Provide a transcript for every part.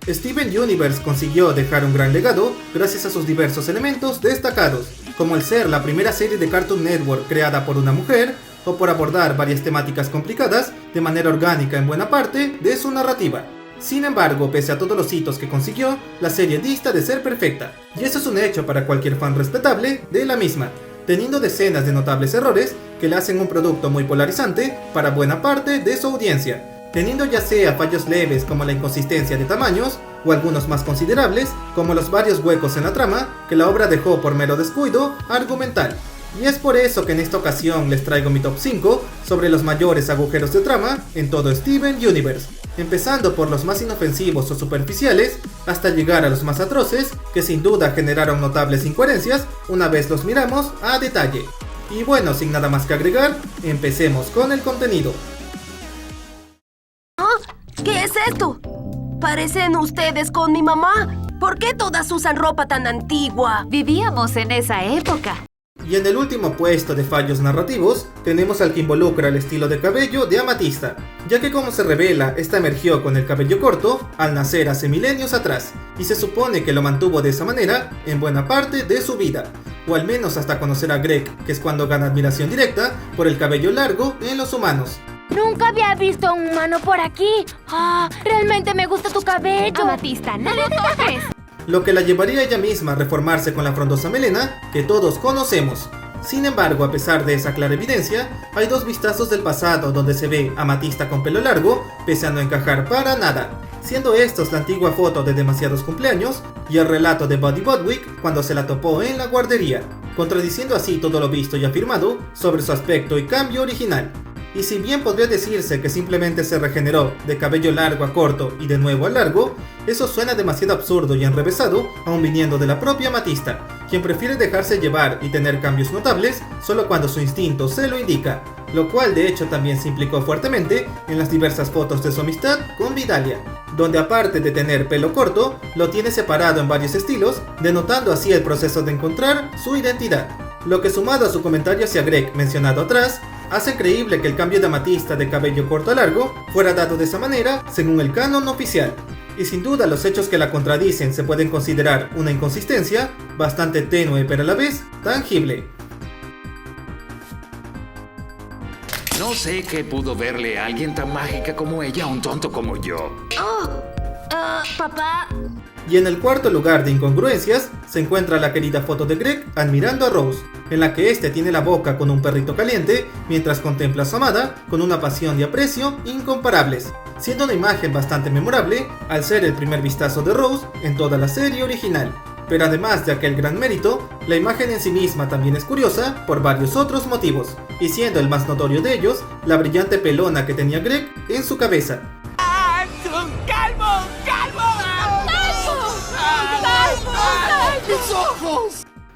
Steven Universe consiguió dejar un gran legado gracias a sus diversos elementos destacados, como el ser la primera serie de Cartoon Network creada por una mujer, o por abordar varias temáticas complicadas de manera orgánica en buena parte de su narrativa. Sin embargo, pese a todos los hitos que consiguió, la serie dista de ser perfecta, y eso es un hecho para cualquier fan respetable de la misma, teniendo decenas de notables errores que le hacen un producto muy polarizante para buena parte de su audiencia, teniendo ya sea fallos leves como la inconsistencia de tamaños, o algunos más considerables como los varios huecos en la trama que la obra dejó por mero descuido argumental. Y es por eso que en esta ocasión les traigo mi top 5 sobre los mayores agujeros de trama en todo Steven Universe, empezando por los más inofensivos o superficiales hasta llegar a los más atroces que sin duda generaron notables incoherencias una vez los miramos a detalle. Y bueno, sin nada más que agregar, empecemos con el contenido. ¿Qué es esto? ¿Parecen ustedes con mi mamá? ¿Por qué todas usan ropa tan antigua? Vivíamos en esa época. Y en el último puesto de fallos narrativos, tenemos al que involucra el estilo de cabello de Amatista, ya que como se revela, esta emergió con el cabello corto al nacer hace milenios atrás, y se supone que lo mantuvo de esa manera en buena parte de su vida, o al menos hasta conocer a Greg, que es cuando gana admiración directa por el cabello largo en los humanos. Nunca había visto a un humano por aquí. Realmente me gusta tu cabello. Amatista, no lo toques. Lo que la llevaría ella misma a reformarse con la frondosa melena que todos conocemos. Sin embargo, a pesar de esa clara evidencia, hay dos vistazos del pasado donde se ve a Amatista con pelo largo, pese a no encajar para nada, siendo estos la antigua foto de demasiados cumpleaños y el relato de Buddy Budwick cuando se la topó en la guardería, contradiciendo así todo lo visto y afirmado sobre su aspecto y cambio original. Y si bien podría decirse que simplemente se regeneró de cabello largo a corto y de nuevo a largo, eso suena demasiado absurdo y enrevesado, aun viniendo de la propia Amatista, quien prefiere dejarse llevar y tener cambios notables solo cuando su instinto se lo indica, lo cual de hecho también se implicó fuertemente en las diversas fotos de su amistad con Vidalia, donde aparte de tener pelo corto, lo tiene separado en varios estilos, denotando así el proceso de encontrar su identidad, lo que sumado a su comentario hacia Greg mencionado atrás, hace creíble que el cambio de Amatista de cabello corto a largo fuera dado de esa manera según el canon oficial. Y sin duda los hechos que la contradicen se pueden considerar una inconsistencia bastante tenue pero a la vez tangible. No sé qué pudo verle a alguien tan mágica como ella a un tonto como yo. Papá. Y en el cuarto lugar de incongruencias se encuentra la querida foto de Greg admirando a Rose, en la que este tiene la boca con un perrito caliente mientras contempla a su amada con una pasión y aprecio incomparables, siendo una imagen bastante memorable al ser el primer vistazo de Rose en toda la serie original. Pero además de aquel gran mérito, la imagen en sí misma también es curiosa por varios otros motivos, y siendo el más notorio de ellos la brillante pelona que tenía Greg en su cabeza.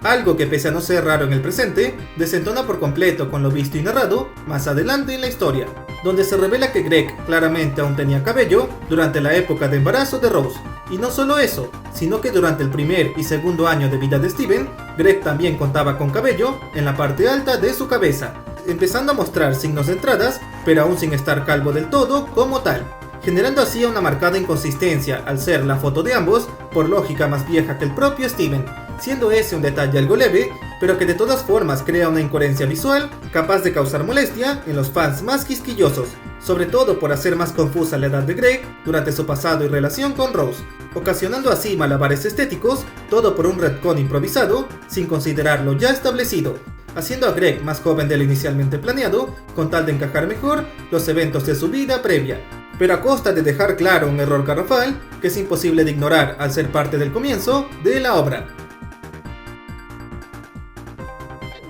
Algo que pese a no ser raro en el presente, desentona por completo con lo visto y narrado más adelante en la historia, donde se revela que Greg claramente aún tenía cabello durante la época de embarazo de Rose. Y no solo eso, sino que durante el primer y segundo año de vida de Steven, Greg también contaba con cabello en la parte alta de su cabeza, empezando a mostrar signos de entradas, pero aún sin estar calvo del todo como tal, generando así una marcada inconsistencia al ser la foto de ambos, por lógica más vieja que el propio Steven, siendo ese un detalle algo leve, pero que de todas formas crea una incoherencia visual capaz de causar molestia en los fans más quisquillosos, sobre todo por hacer más confusa la edad de Greg durante su pasado y relación con Rose, ocasionando así malabares estéticos, todo por un retcon improvisado, sin considerar lo ya establecido, haciendo a Greg más joven de lo inicialmente planeado, con tal de encajar mejor los eventos de su vida previa, pero a costa de dejar claro un error garrafal que es imposible de ignorar al ser parte del comienzo de la obra.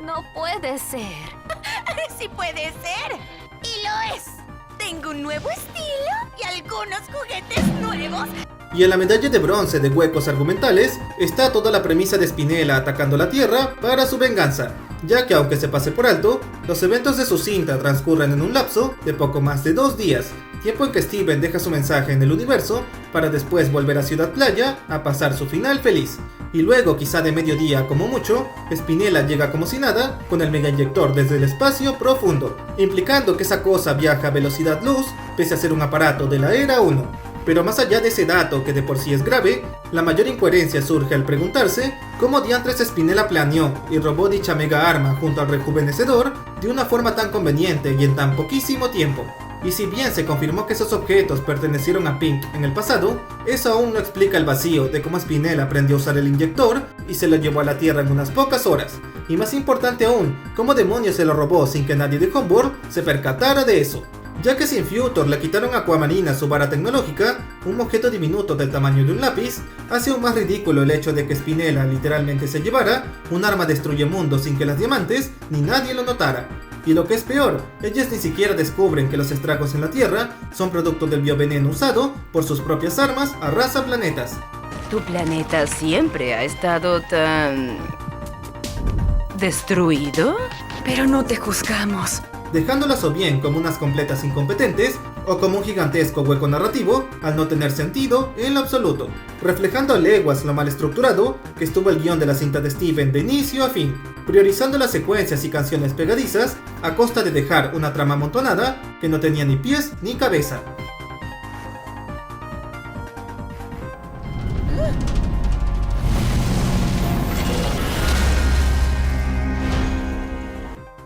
No puede ser. ¡Sí puede ser! ¡Y lo es! Tengo un nuevo estilo y algunos juguetes nuevos. Y en la medalla de bronce de huecos argumentales está toda la premisa de Spinella atacando la Tierra para su venganza, ya que aunque se pase por alto, los eventos de su cinta transcurren en un lapso de poco más de 2 días, tiempo en que Steven deja su mensaje en el universo para después volver a Ciudad Playa a pasar su final feliz. Y luego, quizá de mediodía como mucho, Spinella llega como si nada con el mega inyector desde el espacio profundo, implicando que esa cosa viaja a velocidad luz pese a ser un aparato de la Era 1. Pero más allá de ese dato que de por sí es grave, la mayor incoherencia surge al preguntarse cómo diantres Spinella planeó y robó dicha mega arma junto al rejuvenecedor de una forma tan conveniente y en tan poquísimo tiempo. Y si bien se confirmó que esos objetos pertenecieron a Pink en el pasado, eso aún no explica el vacío de cómo Spinella aprendió a usar el inyector y se lo llevó a la Tierra en unas pocas horas. Y más importante aún, cómo demonios se lo robó sin que nadie de Homeworld se percatara de eso. Ya que si en Future le quitaron a Aquamarina su vara tecnológica, un objeto diminuto del tamaño de un lápiz, hace aún más ridículo el hecho de que Spinella literalmente se llevara un arma destruyemundos sin que las diamantes ni nadie lo notara. Y lo que es peor, ellas ni siquiera descubren que los estragos en la Tierra son producto del bioveneno usado por sus propias armas arrasa planetas. Tu planeta siempre ha estado tan... ¿destruido? Pero no te juzgamos. Dejándolas o bien como unas completas incompetentes, o como un gigantesco hueco narrativo al no tener sentido en lo absoluto, reflejando a leguas lo mal estructurado que estuvo el guión de la cinta de Steven de inicio a fin, priorizando las secuencias y canciones pegadizas a costa de dejar una trama amontonada que no tenía ni pies ni cabeza.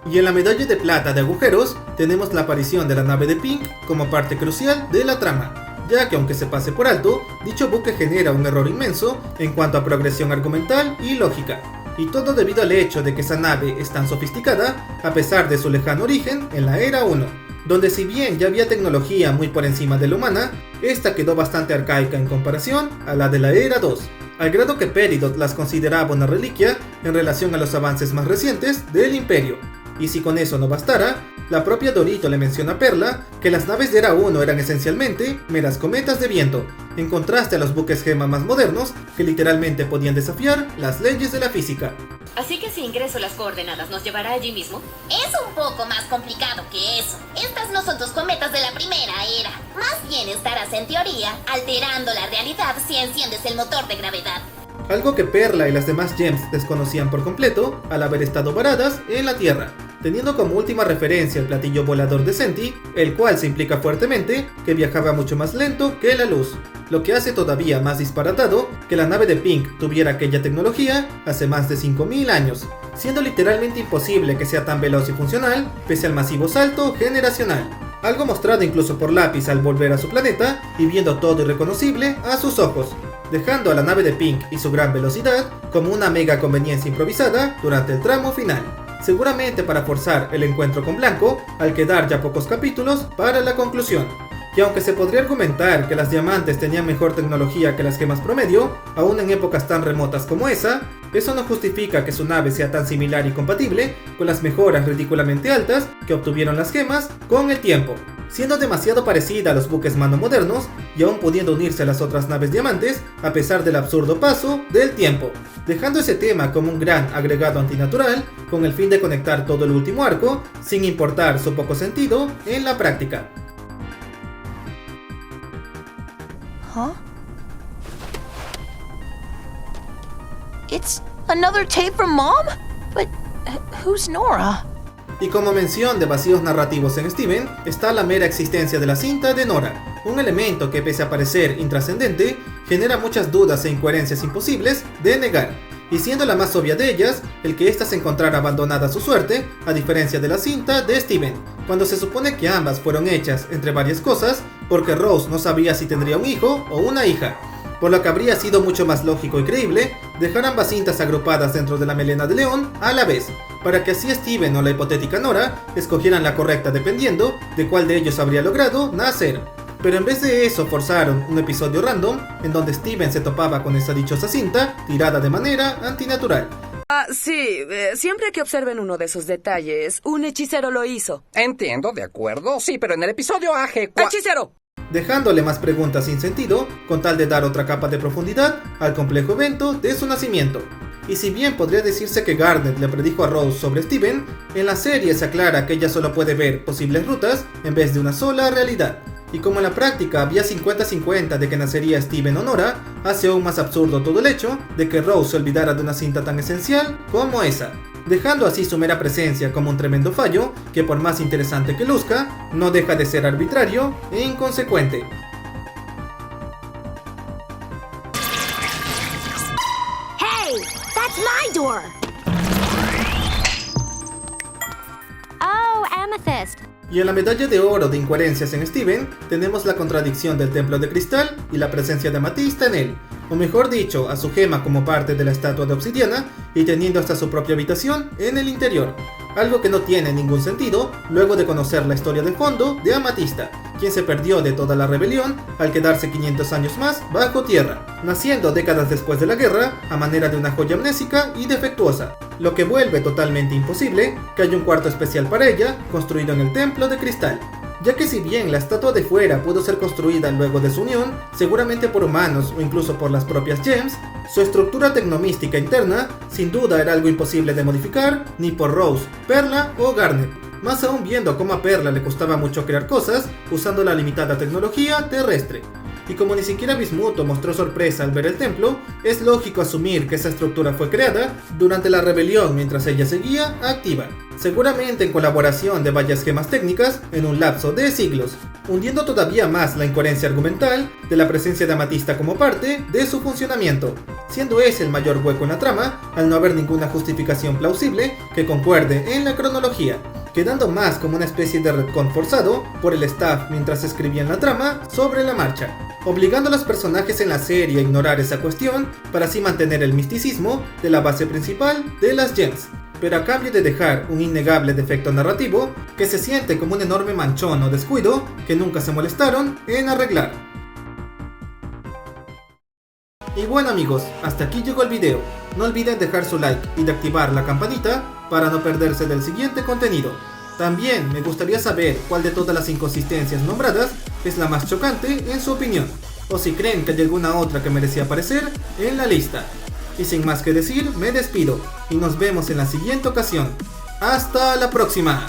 Y en la medalla de plata de agujeros tenemos la aparición de la nave de Pink como parte crucial de la trama, ya que aunque se pase por alto, dicho buque genera un error inmenso en cuanto a progresión argumental y lógica, y todo debido al hecho de que esa nave es tan sofisticada a pesar de su lejano origen en la Era 1, donde si bien ya había tecnología muy por encima de la humana, esta quedó bastante arcaica en comparación a la de la Era 2, al grado que Peridot las consideraba una reliquia en relación a los avances más recientes del Imperio. Y si con eso no bastara, la propia Dorito le menciona a Perla que las naves de Era 1 eran esencialmente meras cometas de viento, en contraste a los buques gema más modernos que literalmente podían desafiar las leyes de la física. Así que si ingreso las coordenadas, ¿nos llevará allí mismo? Es un poco más complicado que eso. Estas no son tus cometas de la primera era. Más bien estarás en teoría alterando la realidad si enciendes el motor de gravedad. Algo que Perla y las demás Gems desconocían por completo al haber estado varadas en la Tierra, teniendo como última referencia el platillo volador de Senti, el cual se implica fuertemente que viajaba mucho más lento que la luz, lo que hace todavía más disparatado que la nave de Pink tuviera aquella tecnología hace más de 5000 años, siendo literalmente imposible que sea tan veloz y funcional pese al masivo salto generacional. Algo mostrado incluso por Lápiz al volver a su planeta y viendo todo irreconocible a sus ojos, dejando a la nave de Pink y su gran velocidad como una mega conveniencia improvisada durante el tramo final, seguramente para forzar el encuentro con Blanco al quedar ya pocos capítulos para la conclusión. Y aunque se podría argumentar que las diamantes tenían mejor tecnología que las gemas promedio, aún en épocas tan remotas como esa, eso no justifica que su nave sea tan similar y compatible con las mejoras ridículamente altas que obtuvieron las gemas con el tiempo, siendo demasiado parecida a los buques mano modernos y aún pudiendo unirse a las otras naves diamantes a pesar del absurdo paso del tiempo, dejando ese tema como un gran agregado antinatural con el fin de conectar todo el último arco sin importar su poco sentido en la práctica. Huh? It's another tape from Mom? But who's Nora? Y como mención de vacíos narrativos en Steven, está la mera existencia de la cinta de Nora, un elemento que pese a parecer intrascendente, genera muchas dudas e incoherencias imposibles de negar, y siendo la más obvia de ellas, el que ésta se encontrara abandonada a su suerte, a diferencia de la cinta de Steven, cuando se supone que ambas fueron hechas, entre varias cosas, porque Rose no sabía si tendría un hijo o una hija, por lo que habría sido mucho más lógico y creíble dejar ambas cintas agrupadas dentro de la melena de león a la vez, para que así Steven o la hipotética Nora escogieran la correcta dependiendo de cuál de ellos habría logrado nacer. Pero en vez de eso forzaron un episodio random en donde Steven se topaba con esa dichosa cinta tirada de manera antinatural. Sí, siempre que observen uno de esos detalles, un hechicero lo hizo. Entiendo, de acuerdo, sí, pero en el episodio AG4... ¡Hechicero! Dejándole más preguntas sin sentido, con tal de dar otra capa de profundidad al complejo evento de su nacimiento. Y si bien podría decirse que Garnet le predijo a Rose sobre Steven, en la serie se aclara que ella solo puede ver posibles rutas en vez de una sola realidad. Y como en la práctica había 50-50 de que nacería Steven o Nora, hace aún más absurdo todo el hecho de que Rose se olvidara de una cinta tan esencial como esa, dejando así su mera presencia como un tremendo fallo que por más interesante que luzca, no deja de ser arbitrario e inconsecuente. That's my door. Oh, Amethyst. Y en la medalla de oro de incoherencias en Steven, tenemos la contradicción del templo de cristal y la presencia de amatista en él, o mejor dicho, a su gema como parte de la estatua de obsidiana y teniendo hasta su propia habitación en el interior, algo que no tiene ningún sentido luego de conocer la historia de fondo de Amatista, quien se perdió de toda la rebelión al quedarse 500 años más bajo tierra, naciendo décadas después de la guerra a manera de una joya amnésica y defectuosa, lo que vuelve totalmente imposible que haya un cuarto especial para ella construido en el templo de cristal, ya que si bien la estatua de fuera pudo ser construida luego de su unión, seguramente por humanos o incluso por las propias gems, su estructura tecnomística interna sin duda era algo imposible de modificar ni por Rose, Perla o Garnet, más aún viendo cómo a Perla le costaba mucho crear cosas usando la limitada tecnología terrestre. Y como ni siquiera Bismuto mostró sorpresa al ver el templo, es lógico asumir que esa estructura fue creada durante la rebelión mientras ella seguía activa, seguramente en colaboración de varias gemas técnicas en un lapso de siglos, hundiendo todavía más la incoherencia argumental de la presencia de Amatista como parte de su funcionamiento, siendo ese el mayor hueco en la trama al no haber ninguna justificación plausible que concuerde en la cronología, quedando más como una especie de retcon forzado por el staff mientras escribían la trama sobre la marcha, obligando a los personajes en la serie a ignorar esa cuestión para así mantener el misticismo de la base principal de las gems, pero a cambio de dejar un innegable defecto narrativo que se siente como un enorme manchón o descuido que nunca se molestaron en arreglar. Y bueno amigos, hasta aquí llegó el video. No olviden dejar su like y de activar la campanita para no perderse del siguiente contenido. También me gustaría saber cuál de todas las inconsistencias nombradas es la más chocante en su opinión, o si creen que hay alguna otra que merecía aparecer en la lista. Y sin más que decir, me despido y nos vemos en la siguiente ocasión. ¡Hasta la próxima!